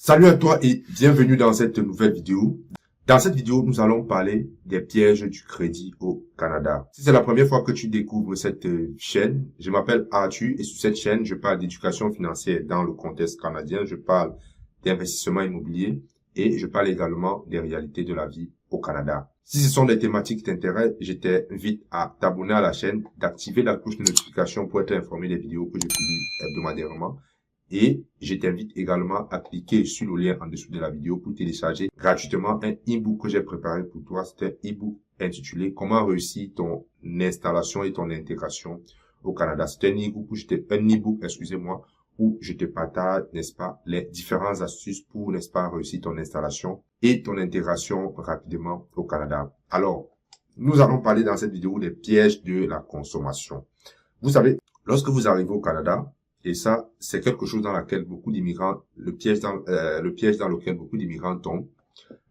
Salut à toi et bienvenue dans cette nouvelle vidéo. Dans cette vidéo, nous allons parler des pièges du crédit au Canada. Si c'est la première fois que tu découvres cette chaîne, je m'appelle Arthur et sur cette chaîne, je parle d'éducation financière dans le contexte canadien, je parle d'investissement immobilier et je parle également des réalités de la vie au Canada. Si ce sont des thématiques qui t'intéressent, je t'invite à t'abonner à la chaîne, d'activer la cloche de notification pour être informé des vidéos que je publie hebdomadairement. Et je t'invite également à cliquer sur le lien en dessous de la vidéo pour télécharger gratuitement un e-book que j'ai préparé pour toi. C'est un e-book intitulé Comment réussir ton installation et ton intégration au Canada. C'est un e-book où je te partage, n'est-ce pas, les différentes astuces pour, n'est-ce pas, réussir ton installation et ton intégration rapidement au Canada. Alors, nous allons parler dans cette vidéo des pièges de la consommation. Vous savez, lorsque vous arrivez au Canada, et ça, c'est quelque chose dans lequel beaucoup d'immigrants, le piège dans lequel beaucoup d'immigrants tombent.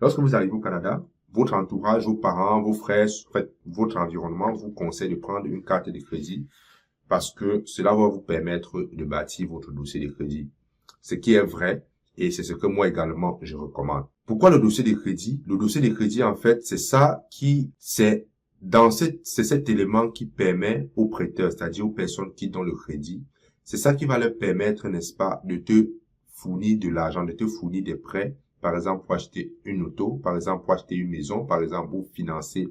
Lorsque vous arrivez au Canada, votre entourage, vos parents, vos frères, en fait, votre environnement vous conseille de prendre une carte de crédit parce que cela va vous permettre de bâtir votre dossier de crédit. Ce qui est vrai et c'est ce que moi également je recommande. Pourquoi le dossier de crédit? Le dossier de crédit, en fait, c'est cet élément qui permet aux prêteurs, c'est-à-dire aux personnes qui donnent le crédit, c'est ça qui va leur permettre, n'est-ce pas, de te fournir de l'argent, de te fournir des prêts, par exemple pour acheter une auto, par exemple pour acheter une maison, par exemple pour financer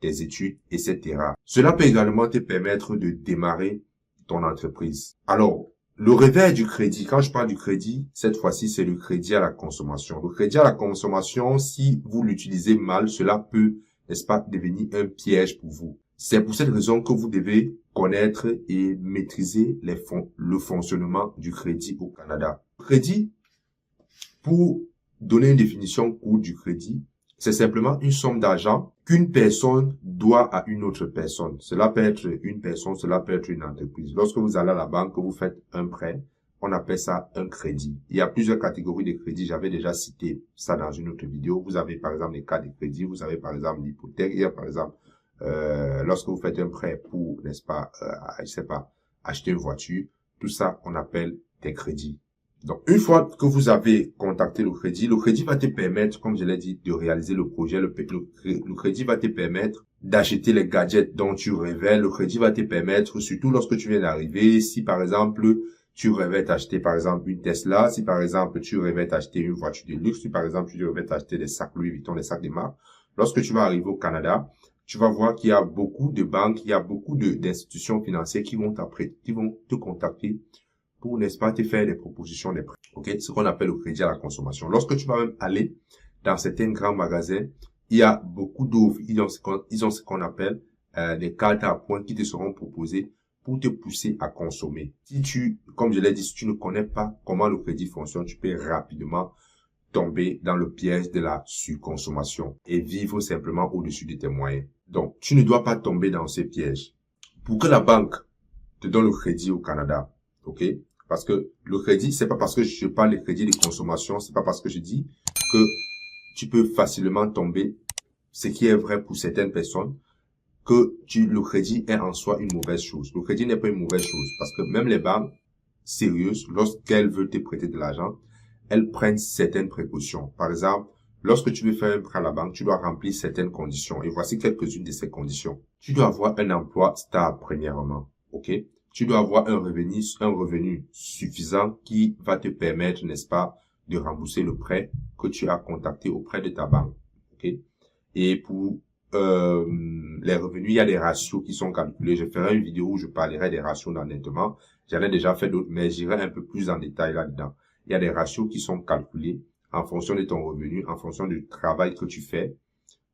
des études, etc. Cela peut également te permettre de démarrer ton entreprise. Alors, le réveil du crédit, quand je parle du crédit, cette fois-ci, c'est le crédit à la consommation. Le crédit à la consommation, si vous l'utilisez mal, cela peut, n'est-ce pas, devenir un piège pour vous. C'est pour cette raison que vous devez connaître et maîtriser le fonctionnement du crédit au Canada. Le crédit, pour donner une définition courte du crédit, c'est simplement une somme d'argent qu'une personne doit à une autre personne. Cela peut être une personne, cela peut être une entreprise. Lorsque vous allez à la banque, vous faites un prêt, on appelle ça un crédit. Il y a plusieurs catégories de crédits. J'avais déjà cité ça dans une autre vidéo. Vous avez par exemple les cas de crédit, vous avez par exemple l'hypothèque, il y a par exemple lorsque vous faites un prêt pour, n'est-ce pas, je sais pas, acheter une voiture, tout ça, on appelle des crédits. Donc, une fois que vous avez contacté le crédit va te permettre, comme je l'ai dit, de réaliser le projet. Le crédit va te permettre d'acheter les gadgets dont tu rêvais. Le crédit va te permettre, surtout lorsque tu viens d'arriver, si par exemple, tu rêvais d'acheter par exemple une Tesla, si par exemple, tu rêvais d'acheter une voiture de luxe, si par exemple, tu rêvais d'acheter des sacs Louis Vuitton, des sacs de marque, lorsque tu vas arriver au Canada, tu vas voir qu'il y a beaucoup de banques, il y a beaucoup d'institutions financières qui vont te contacter pour, n'est-ce pas, te faire des propositions, des prêts. OK? Ce qu'on appelle le crédit à la consommation. Lorsque tu vas même aller dans certains grands magasins, il y a beaucoup d'offres. Ils ont ce qu'on appelle des cartes à points qui te seront proposées pour te pousser à consommer. Si comme je l'ai dit, si tu ne connais pas comment le crédit fonctionne, tu peux rapidement tomber dans le piège de la surconsommation et vivre simplement au-dessus de tes moyens. Donc, tu ne dois pas tomber dans ces pièges. Pour que la banque te donne le crédit au Canada, OK? Parce que le crédit, c'est pas parce que je parle de crédit de consommation, c'est pas parce que je dis que tu peux facilement tomber, ce qui est vrai pour certaines personnes, que le crédit est en soi une mauvaise chose. Le crédit n'est pas une mauvaise chose parce que même les banques sérieuses, lorsqu'elles veulent te prêter de l'argent, elles prennent certaines précautions. Par exemple, lorsque tu veux faire un prêt à la banque, tu dois remplir certaines conditions. Et voici quelques-unes de ces conditions. Tu dois avoir un emploi stable, premièrement. OK? Tu dois avoir un revenu suffisant qui va te permettre, n'est-ce pas, de rembourser le prêt que tu as contacté auprès de ta banque. OK? Et pour les revenus, il y a des ratios qui sont calculés. Je ferai une vidéo où je parlerai des ratios honnêtement. J'en ai déjà fait d'autres, mais j'irai un peu plus en détail là-dedans. Il y a des ratios qui sont calculés en fonction de ton revenu, en fonction du travail que tu fais,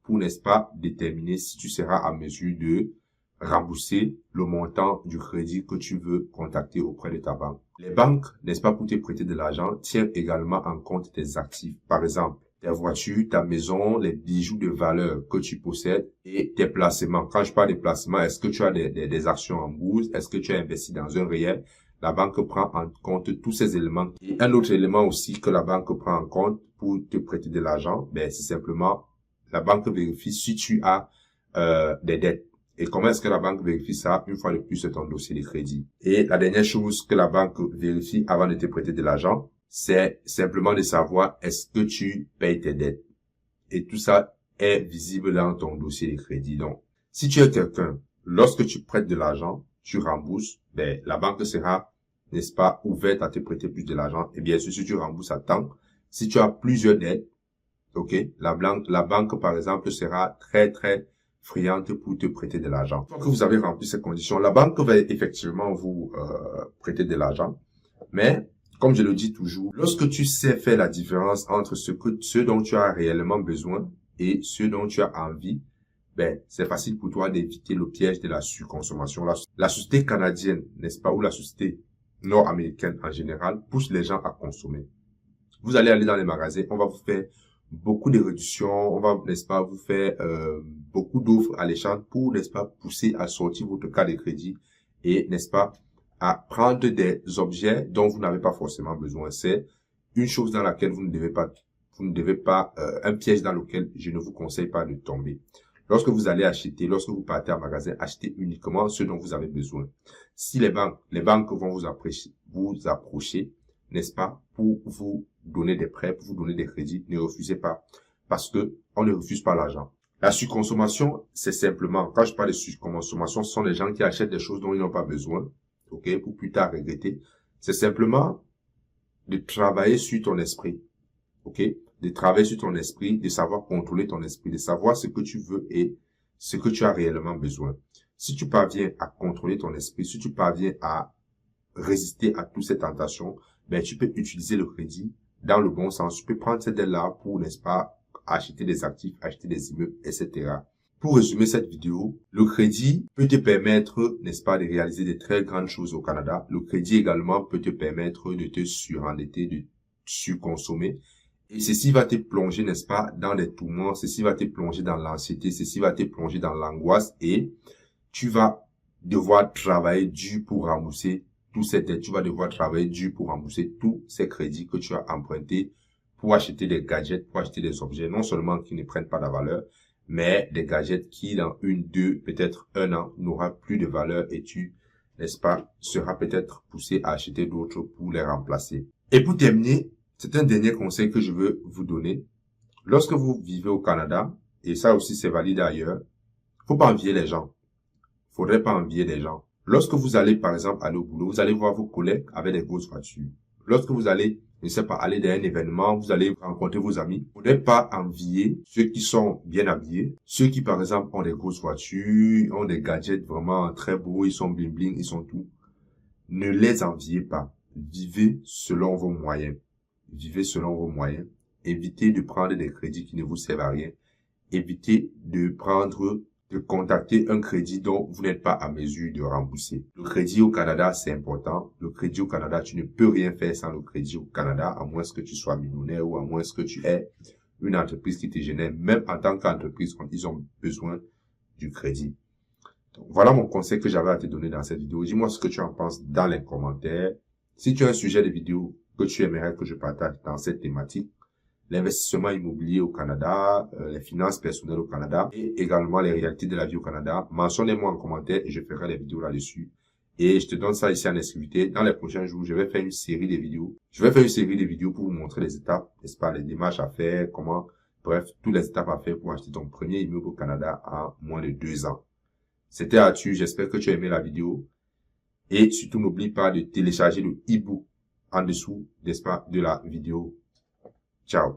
pour, n'est-ce pas, déterminer si tu seras à mesure de rembourser le montant du crédit que tu veux contacter auprès de ta banque. Les banques, n'est-ce pas, pour te prêter de l'argent, tiennent également en compte tes actifs. Par exemple, ta voiture, ta maison, les bijoux de valeur que tu possèdes et tes placements. Quand je parle des placements, est-ce que tu as des actions en bourse? Est-ce que tu as investi dans un réel? La banque prend en compte tous ces éléments. Et un autre élément aussi que la banque prend en compte pour te prêter de l'argent, ben, c'est simplement, la banque vérifie si tu as des dettes. Et comment est-ce que la banque vérifie ça? Une fois de plus, c'est ton dossier de crédit. Et la dernière chose que la banque vérifie avant de te prêter de l'argent, c'est simplement de savoir est-ce que tu payes tes dettes. Et tout ça est visible dans ton dossier de crédit. Donc, si tu es quelqu'un, lorsque tu prêtes de l'argent, tu rembourses, ben, la banque sera, n'est-ce pas, ouverte à te prêter plus de l'argent. Et bien sûr, si tu rembourses à temps, si tu as plusieurs dettes, ok, la banque, par exemple, sera très friande pour te prêter de l'argent. Quand vous avez rempli ces conditions, la banque va effectivement vous prêter de l'argent. Mais, comme je le dis toujours, lorsque tu sais faire la différence entre ce dont tu as réellement besoin et ce dont tu as envie, ben, c'est facile pour toi d'éviter le piège de la surconsommation. La société canadienne, n'est-ce pas, ou la société nord-américaine en général, pousse les gens à consommer. Vous allez aller dans les magasins, on va vous faire beaucoup de réductions, on va, n'est-ce pas, vous faire beaucoup d'offres alléchantes pour, n'est-ce pas, pousser à sortir votre carte de crédit et, n'est-ce pas, à prendre des objets dont vous n'avez pas forcément besoin. C'est une chose dans laquelle vous ne devez pas, un piège dans lequel je ne vous conseille pas de tomber. Lorsque vous allez acheter, lorsque vous partez en magasin, achetez uniquement ce dont vous avez besoin. Si les banques vont vous approcher, n'est-ce pas, pour vous donner des prêts, pour vous donner des crédits, ne refusez pas, parce que on ne refuse pas l'argent. La surconsommation, c'est simplement, quand je parle de surconsommation, ce sont les gens qui achètent des choses dont ils n'ont pas besoin, ok, pour plus tard regretter. C'est simplement de travailler sur ton esprit, ok, de travailler sur ton esprit, de savoir contrôler ton esprit, de savoir ce que tu veux et ce que tu as réellement besoin. Si tu parviens à contrôler ton esprit, si tu parviens à résister à toutes ces tentations, ben, tu peux utiliser le crédit dans le bon sens. Tu peux prendre cette aide-là pour, n'est-ce pas, acheter des actifs, acheter des immeubles, etc. Pour résumer cette vidéo, le crédit peut te permettre, n'est-ce pas, de réaliser de très grandes choses au Canada. Le crédit également peut te permettre de te surendetter, de surconsommer. Et ceci va te plonger, n'est-ce pas, dans des tourments, ceci va te plonger dans l'anxiété, ceci va te plonger dans l'angoisse et tu vas devoir travailler dur pour rembourser tous ces dettes. Tu vas devoir travailler dur pour rembourser tous ces crédits que tu as empruntés pour acheter des gadgets, pour acheter des objets, non seulement qui ne prennent pas de valeur, mais des gadgets qui, dans 1, 2, peut-être 1 an, n'aura plus de valeur et tu, n'est-ce pas, seras peut-être poussé à acheter d'autres pour les remplacer. Et pour terminer, c'est un dernier conseil que je veux vous donner. Lorsque vous vivez au Canada, et ça aussi c'est valide ailleurs, faut pas envier les gens. Faudrait pas envier les gens. Lorsque vous allez, par exemple, aller au boulot, vous allez voir vos collègues avec des grosses voitures. Lorsque vous allez, je ne sais pas, aller dans un événement, vous allez rencontrer vos amis. Faudrait pas envier ceux qui sont bien habillés, ceux qui, par exemple, ont des grosses voitures, ont des gadgets vraiment très beaux, ils sont bling bling, ils sont tout. Ne les enviez pas. Vivez selon vos moyens. Vivez selon vos moyens. Évitez de prendre des crédits qui ne vous servent à rien. Évitez de contacter un crédit dont vous n'êtes pas à mesure de rembourser. Le crédit au Canada, c'est important. Le crédit au Canada, tu ne peux rien faire sans le crédit au Canada, à moins que tu sois millionnaire ou à moins que tu aies une entreprise qui te génère. Même en tant qu'entreprise, ils ont besoin du crédit. Donc, voilà mon conseil que j'avais à te donner dans cette vidéo. Dis-moi ce que tu en penses dans les commentaires. Si tu as un sujet de vidéo que tu aimerais que je partage dans cette thématique, l'investissement immobilier au Canada, les finances personnelles au Canada et également les réalités de la vie au Canada, mentionnez-moi en commentaire et je ferai des vidéos là-dessus. Et je te donne ça ici en exclusivité. Dans les prochains jours, je vais faire une série de vidéos. Je vais faire une série de vidéos pour vous montrer les étapes, n'est-ce pas, les démarches à faire, comment, bref, toutes les étapes à faire pour acheter ton premier immeuble au Canada en moins de 2 ans. C'était Arthur, j'espère que tu as aimé la vidéo. Et surtout, n'oublie pas de télécharger le e-book en dessous, n'est-ce pas, de la vidéo. Ciao.